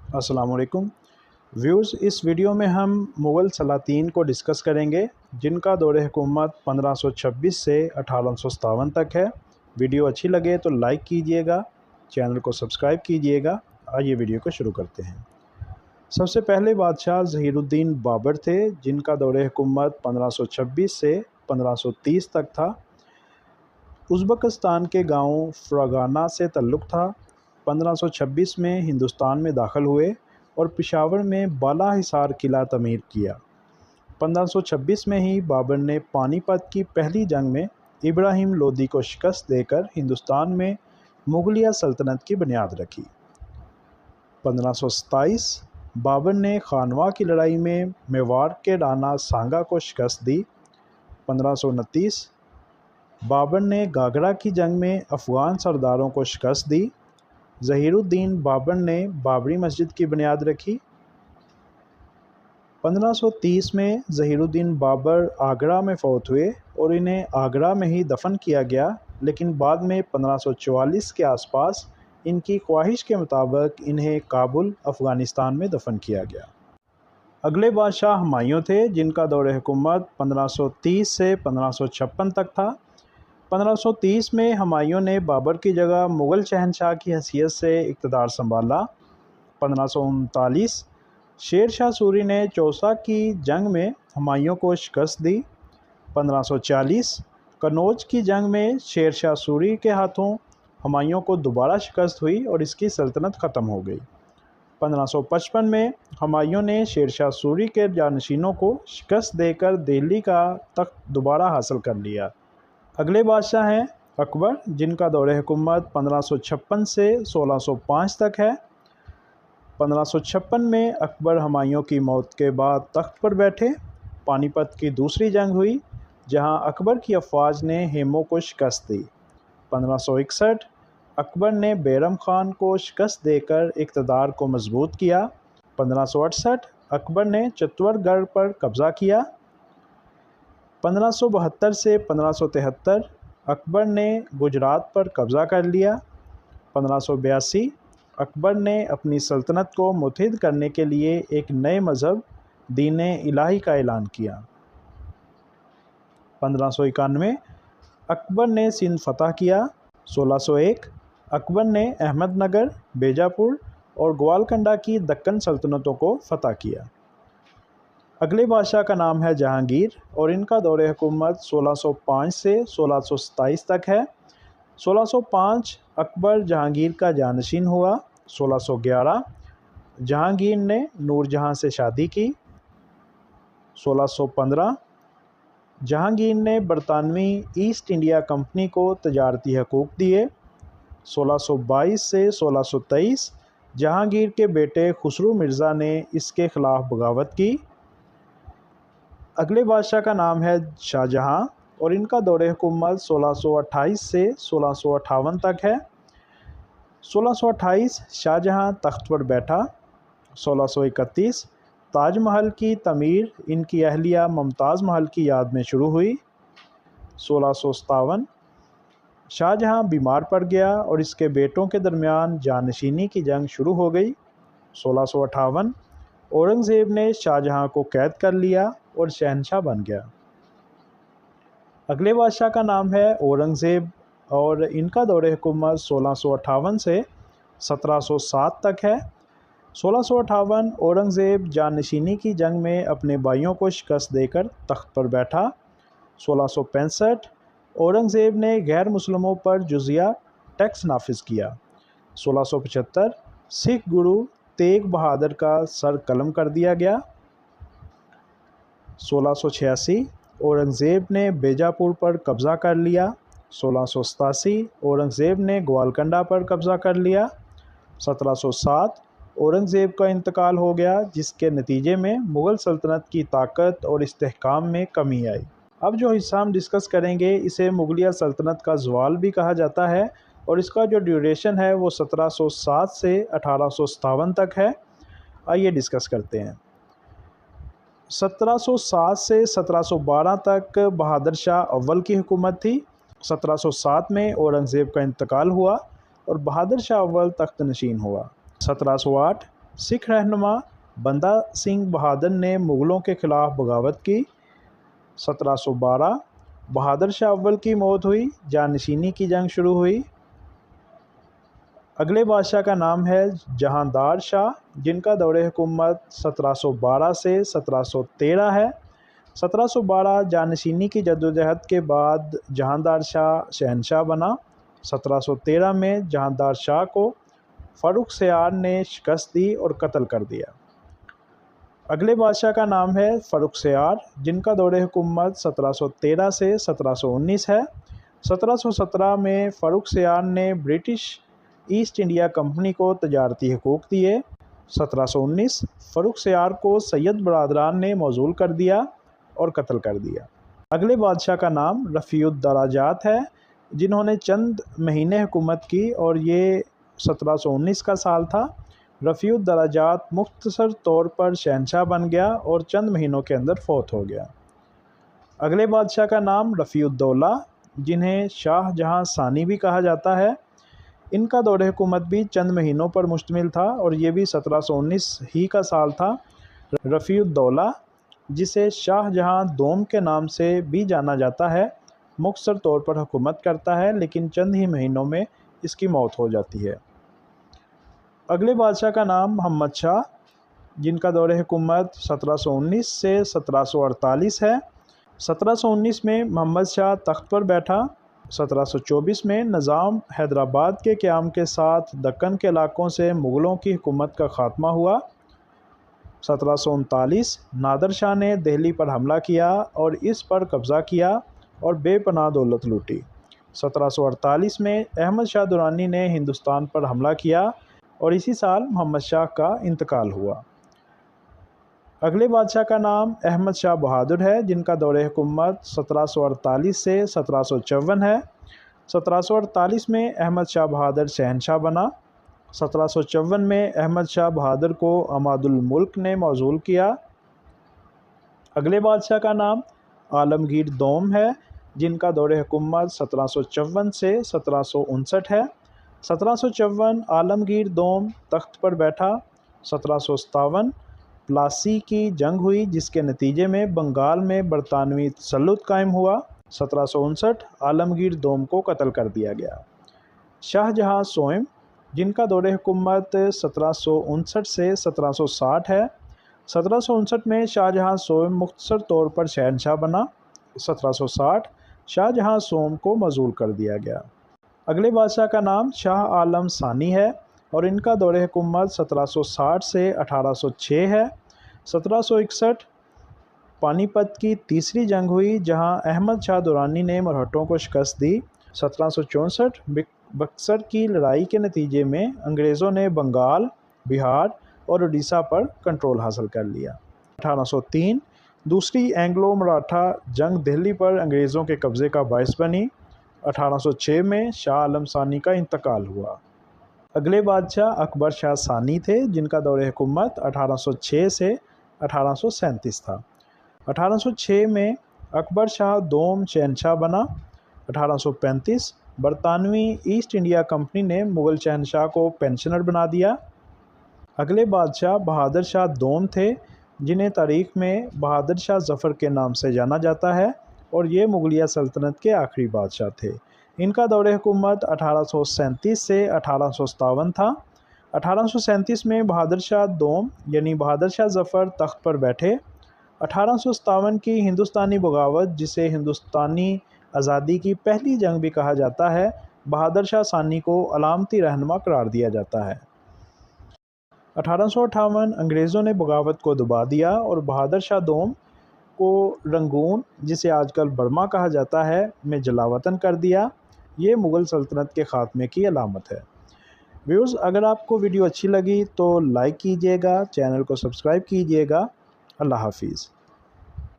अस्सलाम वालेकुम व्यूज़। इस वीडियो में हम मुग़ल सलातीन को डिस्कस करेंगे जिनका दौर हुकूमत 1526 से 1857 तक है। वीडियो अच्छी लगे तो लाइक कीजिएगा, चैनल को सब्सक्राइब कीजिएगा। आइए वीडियो को शुरू करते हैं। सबसे पहले बादशाह ज़हीरुद्दीन बाबर थे जिनका दौर हुकूमत 1526 से 1530 तक था। उज़्बेकिस्तान के गांव फ़रगाना से तल्लुक़ था। 1526 में हिंदुस्तान में दाखिल हुए और पेशावर में बाला हिसार किला तमीर किया। 1526 में ही बाबर ने पानीपत की पहली जंग में इब्राहिम लोदी को शिकस्त देकर हिंदुस्तान में मुग़लिया सल्तनत की बुनियाद रखी। 1527 बाबर ने खानवा की लड़ाई में मेवाड़ के राना सांगा को शिकस्त दी। 1529 बाबर ने गागरा की जंग में अफ़गान सरदारों को शिकस्त दी। ज़हीरुद्दीन बाबर ने बाबरी मस्जिद की बुनियाद रखी। 1530 में ज़हीरुद्दीन बाबर आगरा में फ़ौत हुए और इन्हें आगरा में ही दफन किया गया, लेकिन बाद में 1544 के आसपास इनकी ख्वाहिश के मुताबिक इन्हें काबुल अफ़गानिस्तान में दफन किया गया। अगले बादशाह हुमायूं थे जिनका दौर हुकूमत 1530 से 1556 तक था। 1530 में हुमायूं ने बाबर की जगह मुग़ल शहनशाह की हैसियत से इक़्तिदार संभाला। 1539 शेर शाह सूरी ने चौसा की जंग में हुमायूं को शिकस्त दी। 1540 कन्नौज की जंग में शेर शाह सूरी के हाथों हुमायूं को दोबारा शिकस्त हुई और इसकी सल्तनत ख़त्म हो गई। 1555 में हुमायूं ने शेर शाह सूरी के जानशीनों को शिकस्त देकर दिल्ली का तख्त दोबारा हासिल कर लिया। अगले बादशाह हैं अकबर जिनका दौर हुकूमत 1556 से 1605 तक है। 1556 में अकबर हुमायूं की मौत के बाद तख्त पर बैठे। पानीपत की दूसरी जंग हुई जहां अकबर की अफवाज ने हेमों को शिकस्त दी। 1561 अकबर ने बैरम खान को शिकस्त देकर इक़्तिदार को मजबूत किया। 1568 अकबर ने चित्तौड़गढ़ पर कब्ज़ा किया। 1572 से 1573 अकबर ने गुजरात पर कब्ज़ा कर लिया। 1582 अकबर ने अपनी सल्तनत को मुत्तहिद करने के लिए एक नए मज़हब दीन इलाही का ऐलान किया। 1591 अकबर ने सिंध फ़तह किया। 1601 अकबर ने अहमदनगर, बीजापुर और ग्वालकंडा की दक्कन सल्तनतों को फ़तह किया। अगले बादशाह का नाम है जहांगीर और इनका दौर हुकूमत 1605 से 1627 तक है। 1605 अकबर जहांगीर का जानशीन हुआ। 1611 जहांगीर ने नूरजहां से शादी की। 1615 जहांगीर ने बरतानवी ईस्ट इंडिया कंपनी को तजारती हकूक़ दिए। 1622 से 1623 जहांगीर के बेटे खुसरू मिर्ज़ा ने इसके ख़िलाफ़ बगावत की। अगले बादशाह का नाम है शाहजहां और इनका दौर हुकूमत 1628 से 1658 तक है। 1628 शाहजहां तख्त पर बैठा। 1631 ताजमहल की तमीर इनकी अहलिया मुमताज़ महल की याद में शुरू हुई। 1657 शाहजहां बीमार पड़ गया और इसके बेटों के दरमियान जानशीनी की जंग शुरू हो गई। 1658 औरंगज़ेब ने शाहजहां को कैद कर लिया और शहनशाह बन गया। अगले बादशाह का नाम है औरंगज़ेब और इनका दौर हुकूमत 1658 से 1707 तक है। 1658 औरंगज़ेब जानशीनी की जंग में अपने भाइयों को शिकस्त देकर तख्त पर बैठा। 1665 औरंगज़ेब ने गैर मुस्लिमों पर जुजिया टैक्स नाफिज किया। 1675 सिख गुरु तेग बहादुर का सर कलम कर दिया गया। 1686 औरंगज़ेब ने बीजापुर पर कब्ज़ा कर लिया। 1687 औरंगज़ेब ने ग्वालकंडा पर कब्ज़ा कर लिया। 1707 औरंगज़ेब का इंतकाल हो गया जिसके नतीजे में मुग़ल सल्तनत की ताकत और इस्तेहकाम में कमी आई। अब जो हिस्सा हम डिस्कस करेंगे इसे मुग़लिया सल्तनत का ज़वाल भी कहा जाता है और इसका जो ड्यूरेशन है वो 1707 से 1857 तक है। आइए डिस्कस करते हैं। 1707 से 1712 तक बहादुर शाह अव्वल की हुकूमत थी। 1707 में औरंगज़ेब का इंतकाल हुआ और बहादुर शाह अव्वल तख्त नशीन हुआ। 1708 سکھ رہنما بندہ سنگھ بہادر نے مغلوں کے خلاف بغاوت کی۔ 1712 بہادر شاہ اول کی موت ہوئی، جانشینی کی جنگ شروع ہوئی۔ اگلے بادشاہ کا نام ہے جہاندار شاہ، جن کا دور حکومت 1712 سے 1713 ہے۔ 1712 جانشینی کی جدوجہد کے بعد جہاندار شاہ شہنشاہ بنا۔ 1713 میں جہاندار شاہ کو فاروق سیار نے شکست دی اور قتل کر دیا۔ اگلے بادشاہ کا نام ہے فاروق سیار، جن کا دور حکومت 1713 سے 1719 ہے۔ 1717 میں فاروق سیار نے برٹش ایسٹ انڈیا کمپنی کو تجارتی حقوق دیے۔ 1719 فاروق سیار کو سید برادران نے معزول کر دیا اور قتل کر دیا۔ اگلے بادشاہ کا نام رفیع الدراجات ہے، جنہوں نے چند مہینے حکومت کی اور یہ 1719 کا سال تھا۔ رفیع الدراجات مختصر طور پر شہنشاہ بن گیا اور چند مہینوں کے اندر فوت ہو گیا۔ اگلے بادشاہ کا نام رفیع الدولہ، جنہیں شاہ جہاں ثانی بھی کہا جاتا ہے، ان کا دور حکومت بھی چند مہینوں پر مشتمل تھا اور یہ بھی 1719 ہی کا سال تھا۔ رفیع الدولہ، جسے شاہ جہاں دوم کے نام سے بھی جانا جاتا ہے، مختصر طور پر حکومت کرتا ہے لیکن چند ہی مہینوں میں اس کی موت ہو جاتی ہے۔ اگلے بادشاہ کا نام محمد شاہ، جن کا دور حکومت 1719 سے 1748 ہے۔ 1719 میں محمد شاہ تخت پر بیٹھا۔ 1724 میں نظام حیدرآباد کے قیام کے ساتھ دکن کے علاقوں سے مغلوں کی حکومت کا خاتمہ ہوا۔ 1739 نادر شاہ نے دہلی پر حملہ کیا اور اس پر قبضہ کیا اور بے پناہ دولت لوٹی۔ 1748 میں احمد شاہ درانی نے ہندوستان پر حملہ کیا اور اسی سال محمد شاہ کا انتقال ہوا۔ اگلے بادشاہ کا نام احمد شاہ بہادر ہے، جن کا دور حکومت 1748 سے 1754 ہے۔ 1748 میں احمد شاہ بہادر شہنشاہ بنا۔ 1754 میں احمد شاہ بہادر کو عماد الملک نے معزول کیا۔ اگلے بادشاہ کا نام عالمگیر دوم ہے، جن کا دور حکومت 1754 سے 1759 ہے۔ 1754 عالمگیر دوم تخت پر بیٹھا۔ 1757 پلاسی کی جنگ ہوئی، جس کے نتیجے میں بنگال میں برطانوی تسلط قائم ہوا۔ 1759 عالمگیر دوم کو قتل کر دیا گیا۔ شاہ جہاں سوئم، جن کا دور حکومت 1759 سے 1760 ہے۔ 1759 میں شاہ جہاں سوئم مختصر طور پر شہنشاہ بنا۔ 1760 شاہ جہاں سوم کو معزول کر دیا گیا۔ اگلے بادشاہ کا نام شاہ عالم ثانی ہے اور ان کا دور حکومت 1760 سے 1806 ہے۔ 1761 پانی پت کی تیسری جنگ ہوئی، جہاں احمد شاہ درانی نے مرہٹوں کو شکست دی۔ 1764 بکسر کی لڑائی کے نتیجے میں انگریزوں نے بنگال، بہار اور اڈیشہ پر کنٹرول حاصل کر لیا۔ 1803 دوسری اینگلو مراٹھا جنگ دہلی پر انگریزوں کے قبضے کا باعث بنی۔ 1806 میں شاہ عالم ثانی کا انتقال ہوا۔ اگلے بادشاہ اکبر شاہ ثانی تھے، جن کا دور حکومت 1806 سے 1837 تھا۔ 1806 میں اکبر شاہ دوم شہنشاہ بنا۔ 1835 برطانوی ایسٹ انڈیا کمپنی نے مغل شہنشاہ کو پنشنر بنا دیا۔ اگلے بادشاہ بہادر شاہ دوم تھے، جنہیں تاریخ میں بہادر شاہ ظفر کے نام سے جانا جاتا ہے اور یہ مغلیہ سلطنت کے آخری بادشاہ تھے۔ ان کا دور حکومت 1837 سے 1857 تھا۔ 1837 میں بہادر شاہ دوم یعنی بہادر شاہ ظفر تخت پر بیٹھے۔ 1857 کی ہندوستانی بغاوت، جسے ہندوستانی آزادی کی پہلی جنگ بھی کہا جاتا ہے، بہادر شاہ ثانی کو علامتی رہنما قرار دیا جاتا ہے۔ 1858 انگریزوں نے بغاوت کو دبا دیا اور بہادر شاہ دوم کو رنگون، جسے آج کل برما کہا جاتا ہے، میں جلا وطن کر دیا۔ یہ مغل سلطنت کے خاتمے کی علامت ہے۔ ویورز، اگر آپ کو ویڈیو اچھی لگی تو لائک کیجیے گا، چینل کو سبسکرائب کیجیے گا۔ اللہ حافظ۔